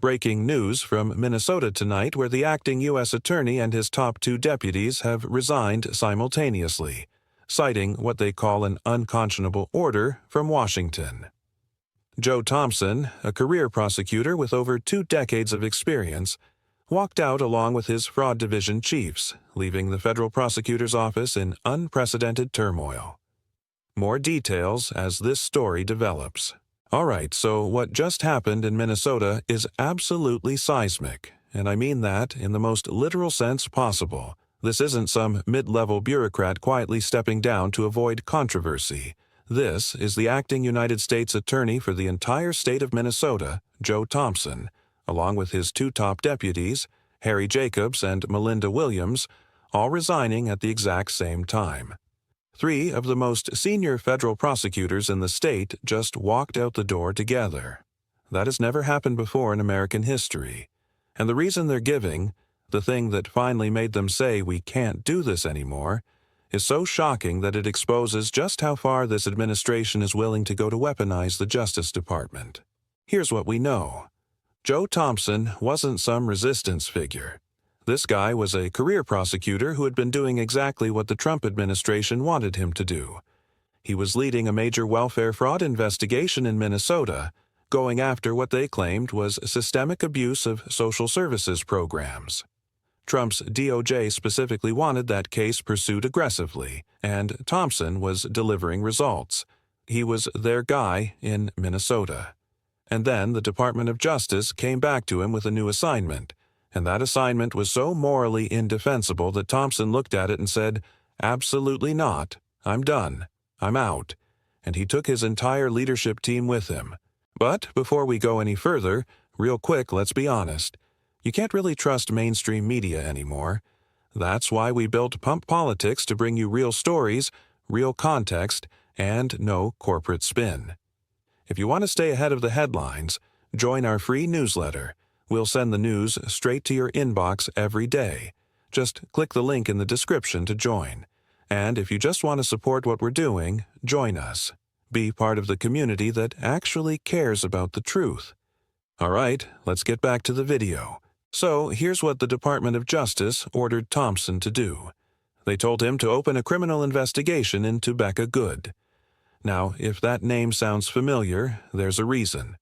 Breaking news from Minnesota tonight, where the acting U.S. Attorney and his top 2 deputies have resigned simultaneously, citing what they call an unconscionable order from Washington. Joe Thompson, a career prosecutor with over 2 decades of experience, walked out along with his fraud division chiefs, leaving the federal prosecutor's office in unprecedented turmoil. More details as this story develops. All right, so what just happened in Minnesota is absolutely seismic, and I mean that in the most literal sense possible. This isn't some mid-level bureaucrat quietly stepping down to avoid controversy. This is the acting United States Attorney for the entire state of Minnesota, Joe Thompson, along with his 2 top deputies, Harry Jacobs and Melinda Williams, all resigning at the exact same time. 3 of the most senior federal prosecutors in the state just walked out the door together. That has never happened before in American history. And the reason they're giving, the thing that finally made them say we can't do this anymore, is so shocking that it exposes just how far this administration is willing to go to weaponize the Justice Department. Here's what we know. Joe Thompson wasn't some resistance figure. This guy was a career prosecutor who had been doing exactly what the Trump administration wanted him to do. He was leading a major welfare fraud investigation in Minnesota, going after what they claimed was systemic abuse of social services programs. Trump's DOJ specifically wanted that case pursued aggressively, and Thompson was delivering results. He was their guy in Minnesota. And then the Department of Justice came back to him with a new assignment. And that assignment was so morally indefensible that Thompson looked at it and said, "Absolutely not. I'm done. I'm out." And he took his entire leadership team with him. But before we go any further, real quick, let's be honest. You can't really trust mainstream media anymore. That's why we built Pump Politics to bring you real stories, real context, and no corporate spin. If you want to stay ahead of the headlines, join our free newsletter. We'll send the news straight to your inbox every day. Just click the link in the description to join. And if you just want to support what we're doing, join us. Be part of the community that actually cares about the truth. All right, let's get back to the video. So here's what the Department of Justice ordered Thompson to do. They told him to open a criminal investigation into Becca Good. Now, if that name sounds familiar, there's a reason.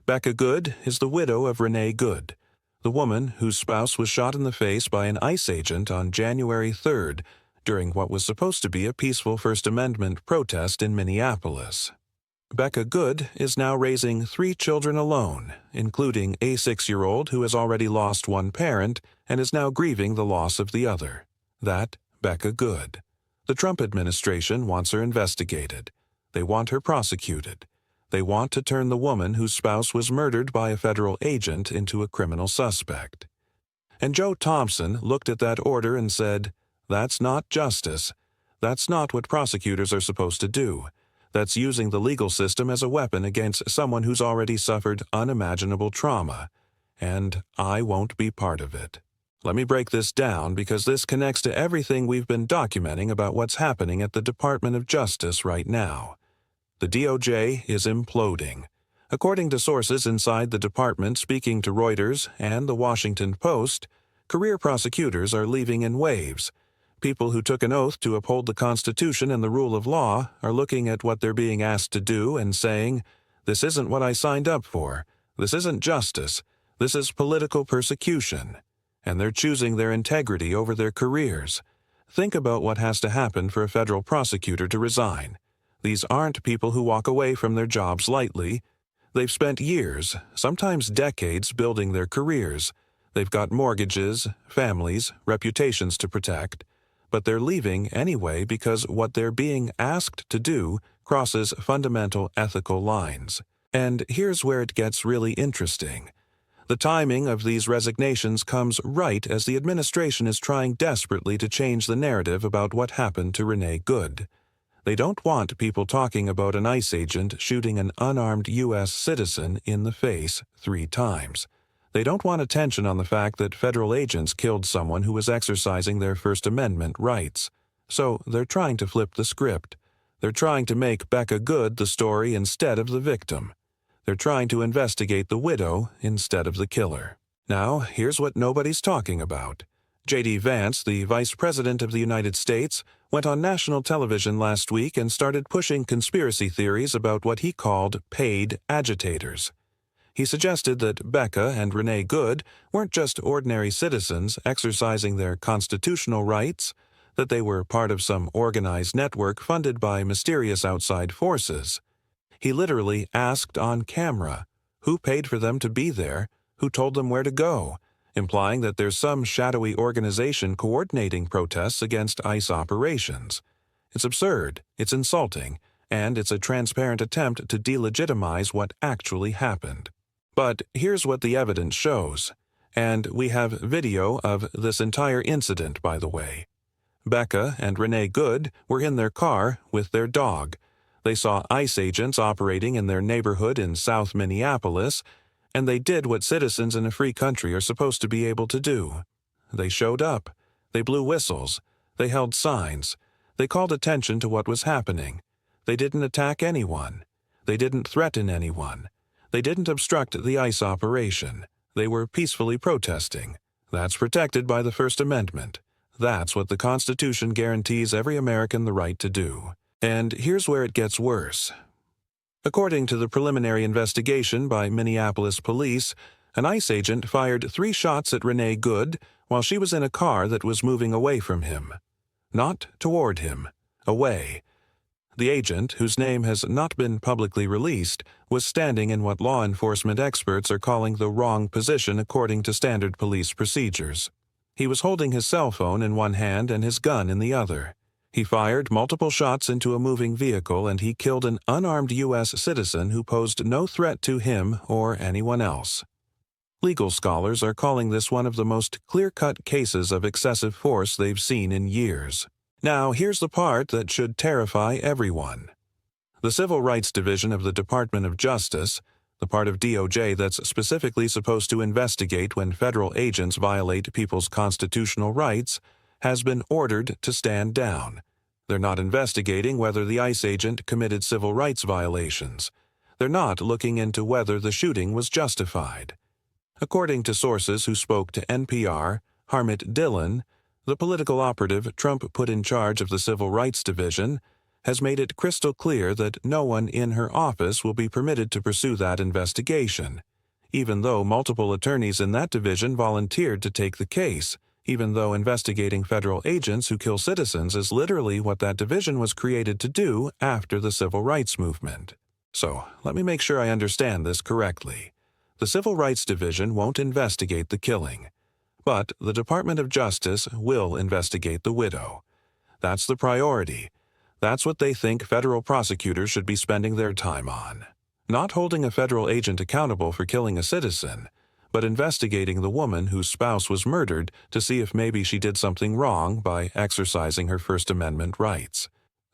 Becca Good is the widow of Renee Good, the woman whose spouse was shot in the face by an ICE agent on January 3rd during what was supposed to be a peaceful First Amendment protest in Minneapolis. Becca Good is now raising 3 children alone, including a 6-year-old who has already lost one parent and is now grieving the loss of the other. That Becca Good. The Trump administration wants her investigated. They want her prosecuted. They want to turn the woman whose spouse was murdered by a federal agent into a criminal suspect. And Joe Thompson looked at that order and said, "That's not justice. That's not what prosecutors are supposed to do. That's using the legal system as a weapon against someone who's already suffered unimaginable trauma. And I won't be part of it." Let me break this down because this connects to everything we've been documenting about what's happening at the Department of Justice right now. The DOJ is imploding. According to sources inside the department speaking to Reuters and the Washington Post, career prosecutors are leaving in waves. People who took an oath to uphold the Constitution and the rule of law are looking at what they're being asked to do and saying, "This isn't what I signed up for. This isn't justice. This is political persecution." And they're choosing their integrity over their careers. Think about what has to happen for a federal prosecutor to resign. These aren't people who walk away from their jobs lightly. They've spent years, sometimes decades, building their careers. They've got mortgages, families, reputations to protect. But they're leaving anyway because what they're being asked to do crosses fundamental ethical lines. And here's where it gets really interesting. The timing of these resignations comes right as the administration is trying desperately to change the narrative about what happened to Renee Good. They don't want people talking about an ICE agent shooting an unarmed U.S. citizen in the face 3 times. They don't want attention on the fact that federal agents killed someone who was exercising their First Amendment rights. So they're trying to flip the script. They're trying to make Becca Good the story instead of the victim. They're trying to investigate the widow instead of the killer. Now, here's what nobody's talking about. J.D. Vance, the Vice President of the United States, went on national television last week and started pushing conspiracy theories about what he called paid agitators. He suggested that Becca and Renee Good weren't just ordinary citizens exercising their constitutional rights, that they were part of some organized network funded by mysterious outside forces. He literally asked on camera who paid for them to be there, who told them where to go, implying that there's some shadowy organization coordinating protests against ICE operations. It's absurd, it's insulting, and it's a transparent attempt to delegitimize what actually happened. But here's what the evidence shows. And we have video of this entire incident, by the way. Becca and Renee Good were in their car with their dog. They saw ICE agents operating in their neighborhood in South Minneapolis, and they did what citizens in a free country are supposed to be able to do. They showed up. They blew whistles. They held signs. They called attention to what was happening. They didn't attack anyone. They didn't threaten anyone. They didn't obstruct the ICE operation. They were peacefully protesting. That's protected by the First Amendment. That's what the Constitution guarantees every American the right to do. And here's where it gets worse. According to the preliminary investigation by Minneapolis police, an ICE agent fired 3 shots at Renee Good while she was in a car that was moving away from him. Not toward him. Away. The agent, whose name has not been publicly released, was standing in what law enforcement experts are calling the wrong position according to standard police procedures. He was holding his cell phone in one hand and his gun in the other. He fired multiple shots into a moving vehicle and he killed an unarmed U.S. citizen who posed no threat to him or anyone else. Legal scholars are calling this one of the most clear-cut cases of excessive force they've seen in years. Now, here's the part that should terrify everyone. The Civil Rights Division of the Department of Justice, the part of DOJ that's specifically supposed to investigate when federal agents violate people's constitutional rights, has been ordered to stand down. They're not investigating whether the ICE agent committed civil rights violations. They're not looking into whether the shooting was justified. According to sources who spoke to NPR, Harmit Dillon, the political operative Trump put in charge of the Civil Rights Division, has made it crystal clear that no one in her office will be permitted to pursue that investigation, even though multiple attorneys in that division volunteered to take the case, even though investigating federal agents who kill citizens is literally what that division was created to do after the Civil Rights Movement. So, let me make sure I understand this correctly. The Civil Rights Division won't investigate the killing, but the Department of Justice will investigate the widow. That's the priority. That's what they think federal prosecutors should be spending their time on. Not holding a federal agent accountable for killing a citizen, but investigating the woman whose spouse was murdered to see if maybe she did something wrong by exercising her First Amendment rights.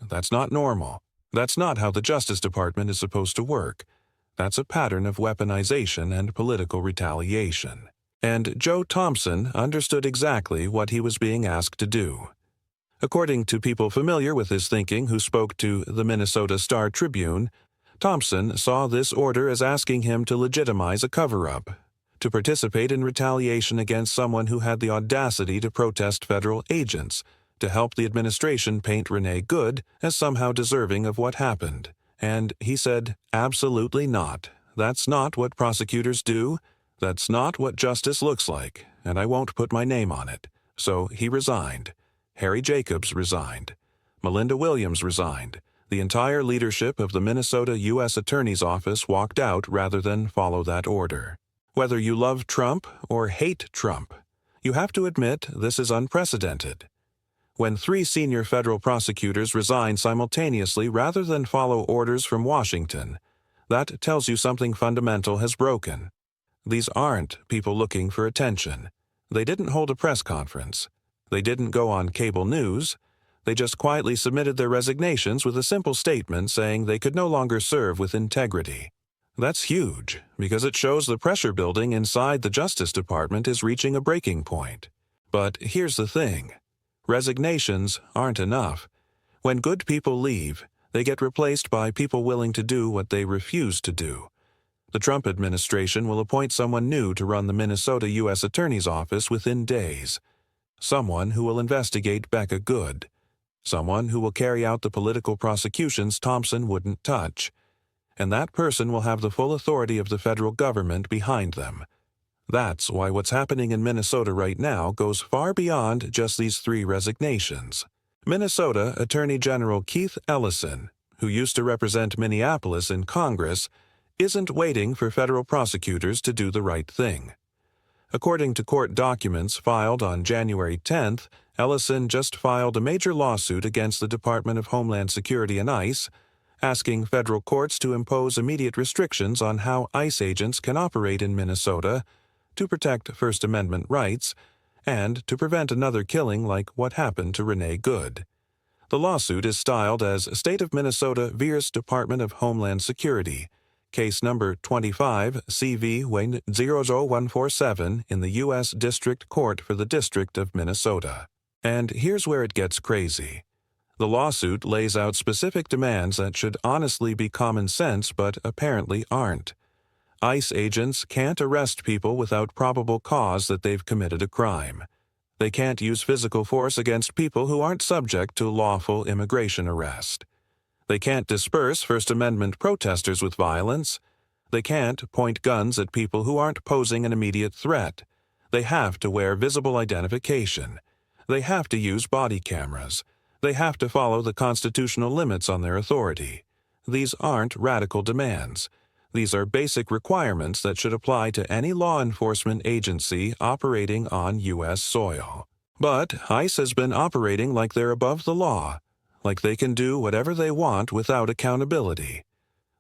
That's not normal. That's not how the Justice Department is supposed to work. That's a pattern of weaponization and political retaliation. And Joe Thompson understood exactly what he was being asked to do. According to people familiar with his thinking who spoke to the Minnesota Star Tribune, Thompson saw this order as asking him to legitimize a cover-up, to participate in retaliation against someone who had the audacity to protest federal agents, to help the administration paint Renee Good as somehow deserving of what happened. And he said, absolutely not. That's not what prosecutors do. That's not what justice looks like, and I won't put my name on it. So he resigned. Harry Jacobs resigned. Melinda Williams resigned. The entire leadership of the Minnesota U.S. Attorney's Office walked out rather than follow that order. Whether you love Trump or hate Trump, you have to admit this is unprecedented. When 3 senior federal prosecutors resign simultaneously rather than follow orders from Washington, that tells you something fundamental has broken. These aren't people looking for attention. They didn't hold a press conference. They didn't go on cable news. They just quietly submitted their resignations with a simple statement saying they could no longer serve with integrity. That's huge, because it shows the pressure building inside the Justice Department is reaching a breaking point. But here's the thing. Resignations aren't enough. When good people leave, they get replaced by people willing to do what they refuse to do. The Trump administration will appoint someone new to run the Minnesota U.S. Attorney's Office within days. Someone who will investigate Becca Good. Someone who will carry out the political prosecutions Thompson wouldn't touch. And that person will have the full authority of the federal government behind them. That's why what's happening in Minnesota right now goes far beyond just these 3 resignations. Minnesota Attorney General Keith Ellison, who used to represent Minneapolis in Congress, isn't waiting for federal prosecutors to do the right thing. According to court documents filed on January 10th, Ellison just filed a major lawsuit against the Department of Homeland Security and ICE, asking federal courts to impose immediate restrictions on how ICE agents can operate in Minnesota to protect First Amendment rights and to prevent another killing like what happened to Renee Good. The lawsuit is styled as State of Minnesota vs. Department of Homeland Security, case number 25-CV-00147 in the U.S. District Court for the District of Minnesota. And here's where it gets crazy. The lawsuit lays out specific demands that should honestly be common sense but apparently aren't. ICE agents can't arrest people without probable cause that they've committed a crime. They can't use physical force against people who aren't subject to lawful immigration arrest. They can't disperse First Amendment protesters with violence. They can't point guns at people who aren't posing an immediate threat. They have to wear visible identification. They have to use body cameras. They have to follow the constitutional limits on their authority. These aren't radical demands. These are basic requirements that should apply to any law enforcement agency operating on U.S. soil. But ICE has been operating like they're above the law, like they can do whatever they want without accountability.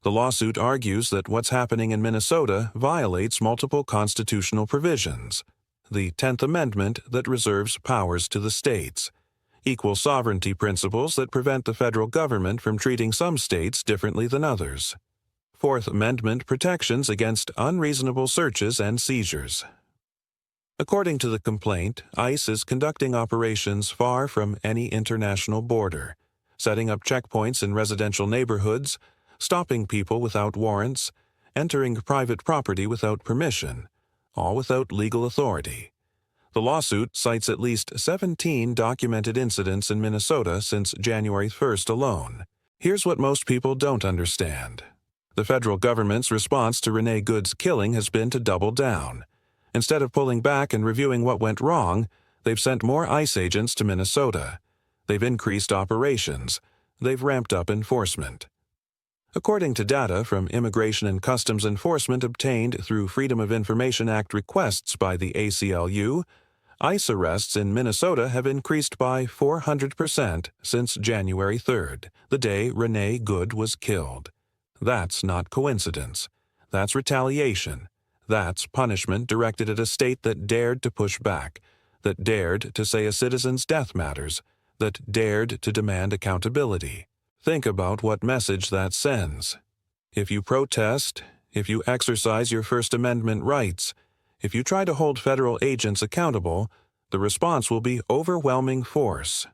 The lawsuit argues that what's happening in Minnesota violates multiple constitutional provisions. The 10th Amendment that reserves powers to the states, equal sovereignty principles that prevent the federal government from treating some states differently than others, 4th Amendment protections against unreasonable searches and seizures. According to the complaint, ICE is conducting operations far from any international border, setting up checkpoints in residential neighborhoods, stopping people without warrants, entering private property without permission, all without legal authority. The lawsuit cites at least 17 documented incidents in Minnesota since January 1st alone. Here's what most people don't understand. The federal government's response to Renee Good's killing has been to double down. Instead of pulling back and reviewing what went wrong, they've sent more ICE agents to Minnesota. They've increased operations. They've ramped up enforcement. According to data from Immigration and Customs Enforcement obtained through Freedom of Information Act requests by the ACLU, ICE arrests in Minnesota have increased by 400% since January 3rd, the day Renee Good was killed. That's not coincidence. That's retaliation. That's punishment directed at a state that dared to push back, that dared to say a citizen's death matters, that dared to demand accountability. Think about what message that sends. If you protest, if you exercise your First Amendment rights, if you try to hold federal agents accountable, the response will be overwhelming force,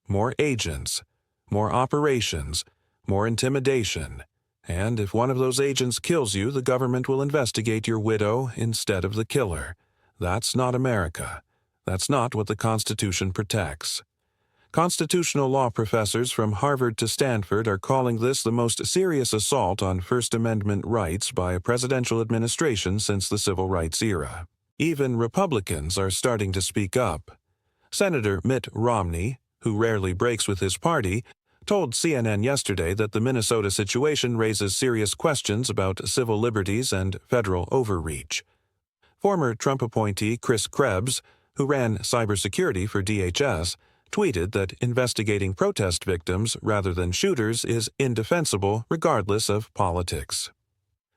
more agents, more operations, more intimidation. And if one of those agents kills you, the government will investigate your widow instead of the killer. That's not America. That's not what the Constitution protects. Constitutional law professors from Harvard to Stanford are calling this the most serious assault on First Amendment rights by a presidential administration since the Civil Rights era. Even Republicans are starting to speak up. Senator Mitt Romney, who rarely breaks with his party, told CNN yesterday that the Minnesota situation raises serious questions about civil liberties and federal overreach. Former Trump appointee Chris Krebs, who ran cybersecurity for DHS, tweeted that investigating protest victims rather than shooters is indefensible regardless of politics.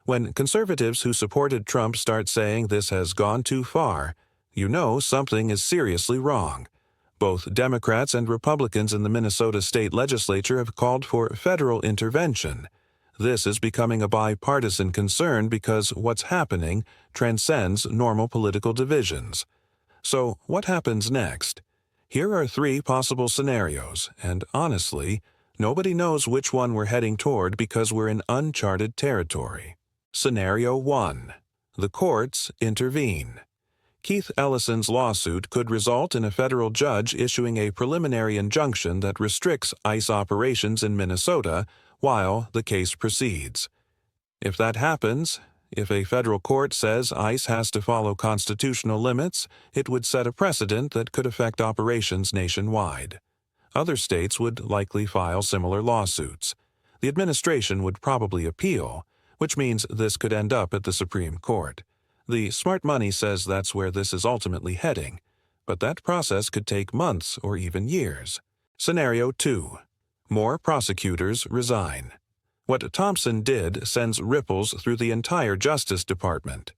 When conservatives who supported Trump start saying this has gone too far, you know something is seriously wrong. Both Democrats and Republicans in the Minnesota state legislature have called for federal intervention. This is becoming a bipartisan concern because what's happening transcends normal political divisions. So, what happens next? Here are 3 possible scenarios, and honestly, nobody knows which one we're heading toward because we're in uncharted territory. Scenario 1. The courts intervene. Keith Ellison's lawsuit could result in a federal judge issuing a preliminary injunction that restricts ICE operations in Minnesota while the case proceeds. If that happens, if a federal court says ICE has to follow constitutional limits, it would set a precedent that could affect operations nationwide. Other states would likely file similar lawsuits. The administration would probably appeal, which means this could end up at the Supreme Court. The smart money says that's where this is ultimately heading, but that process could take months or even years. Scenario 2. More prosecutors resign. What Thompson did sends ripples through the entire Justice Department.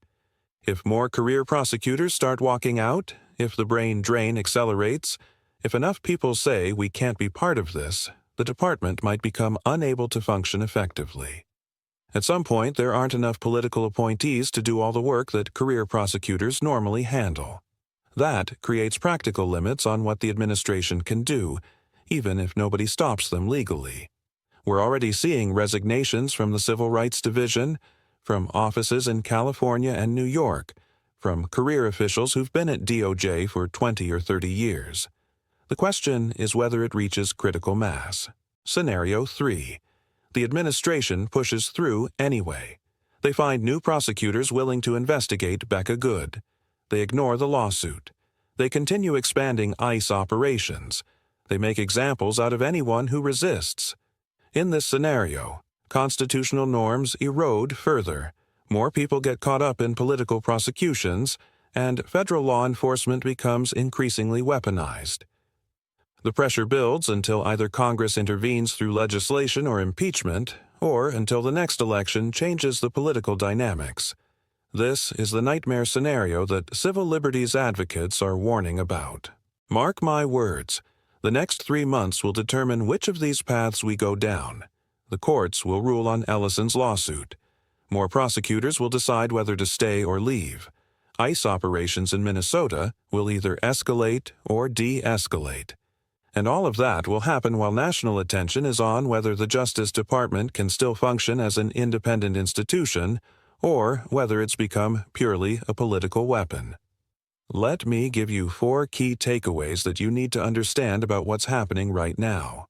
If more career prosecutors start walking out, if the brain drain accelerates, if enough people say we can't be part of this, the department might become unable to function effectively. At some point, there aren't enough political appointees to do all the work that career prosecutors normally handle. That creates practical limits on what the administration can do, even if nobody stops them legally. We're already seeing resignations from the Civil Rights Division, from offices in California and New York, from career officials who've been at DOJ for 20 or 30 years. The question is whether it reaches critical mass. Scenario 3. The administration pushes through anyway. They find new prosecutors willing to investigate Becca Good. They ignore the lawsuit. They continue expanding ICE operations. They make examples out of anyone who resists. In this scenario, constitutional norms erode further, more people get caught up in political prosecutions, and federal law enforcement becomes increasingly weaponized. The pressure builds until either Congress intervenes through legislation or impeachment, or until the next election changes the political dynamics. This is the nightmare scenario that civil liberties advocates are warning about. Mark my words, the next 3 months will determine which of these paths we go down. The courts will rule on Ellison's lawsuit. More prosecutors will decide whether to stay or leave. ICE operations in Minnesota will either escalate or de-escalate. And all of that will happen while national attention is on whether the Justice Department can still function as an independent institution or whether it's become purely a political weapon. Let me give you 4 key takeaways that you need to understand about what's happening right now.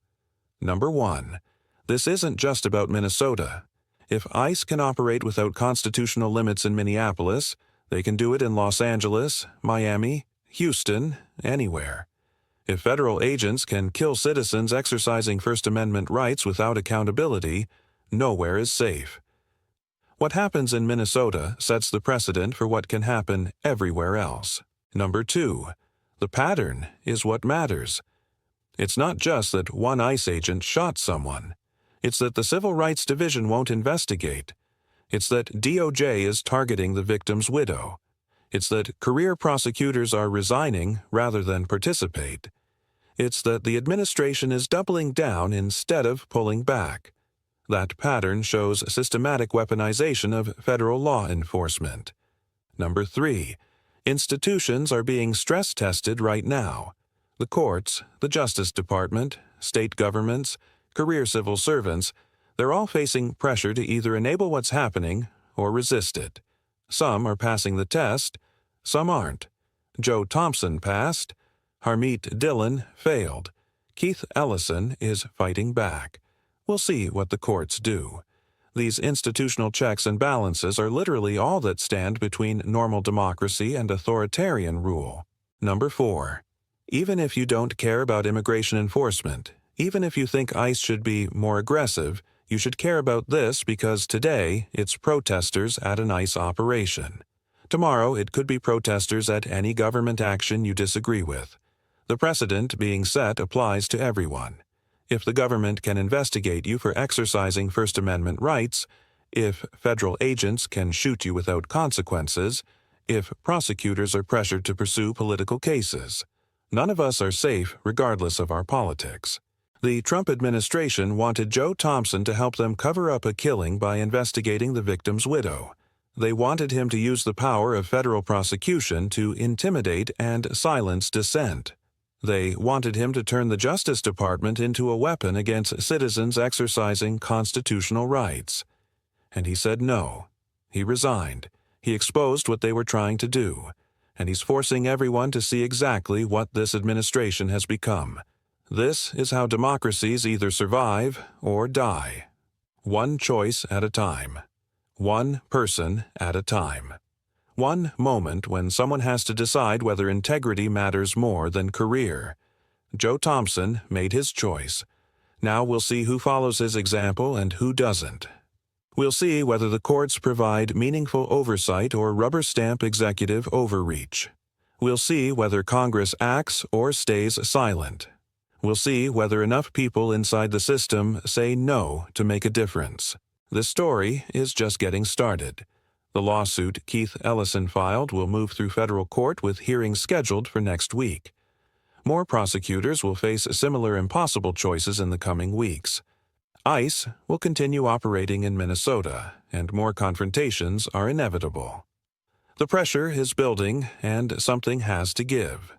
Number 1. This isn't just about Minnesota. If ICE can operate without constitutional limits in Minneapolis, they can do it in Los Angeles, Miami, Houston, anywhere. If federal agents can kill citizens exercising First Amendment rights without accountability, nowhere is safe. What happens in Minnesota sets the precedent for what can happen everywhere else. Number 2. The pattern is what matters. It's not just that one ICE agent shot someone. It's that the Civil Rights Division won't investigate. It's that DOJ is targeting the victim's widow. It's that career prosecutors are resigning rather than participate. It's that the administration is doubling down instead of pulling back. That pattern shows systematic weaponization of federal law enforcement. Number 3. Institutions are being stress-tested right now. The courts, the Justice Department, state governments, career civil servants, they're all facing pressure to either enable what's happening or resist it. Some are passing the test, some aren't. Joe Thompson passed. Harmeet Dillon failed. Keith Ellison is fighting back. We'll see what the courts do. These institutional checks and balances are literally all that stand between normal democracy and authoritarian rule. Number 4. Even if you don't care about immigration enforcement, even if you think ICE should be more aggressive, you should care about this because today it's protesters at an ICE operation. Tomorrow it could be protesters at any government action you disagree with. The precedent being set applies to everyone. If the government can investigate you for exercising First Amendment rights, if federal agents can shoot you without consequences, if prosecutors are pressured to pursue political cases, none of us are safe regardless of our politics. The Trump administration wanted Joe Thompson to help them cover up a killing by investigating the victim's widow. They wanted him to use the power of federal prosecution to intimidate and silence dissent. They wanted him to turn the Justice Department into a weapon against citizens exercising constitutional rights. And he said no. He resigned. He exposed what they were trying to do. And he's forcing everyone to see exactly what this administration has become. This is how democracies either survive or die. One choice at a time. One person at a time. One moment when someone has to decide whether integrity matters more than career. Joe Thompson made his choice. Now we'll see who follows his example and who doesn't. We'll see whether the courts provide meaningful oversight or rubber stamp executive overreach. We'll see whether Congress acts or stays silent. We'll see whether enough people inside the system say no to make a difference. This story is just getting started. The lawsuit Keith Ellison filed will move through federal court with hearings scheduled for next week. More prosecutors will face similar impossible choices in the coming weeks. ICE will continue operating in Minnesota, and more confrontations are inevitable. The pressure is building, and something has to give.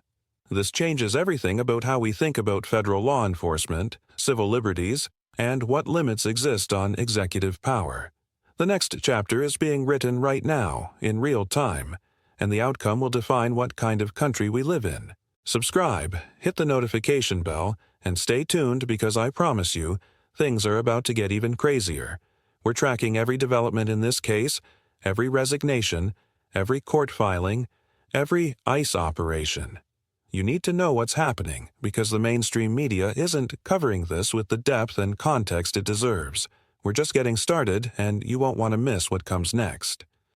This changes everything about how we think about federal law enforcement, civil liberties, and what limits exist on executive power. The next chapter is being written right now, in real time, and the outcome will define what kind of country we live in. Subscribe, hit the notification bell, and stay tuned because I promise you, things are about to get even crazier. We're tracking every development in this case, every resignation, every court filing, every ICE operation. You need to know what's happening because the mainstream media isn't covering this with the depth and context it deserves. We're just getting started, and you won't want to miss what comes next.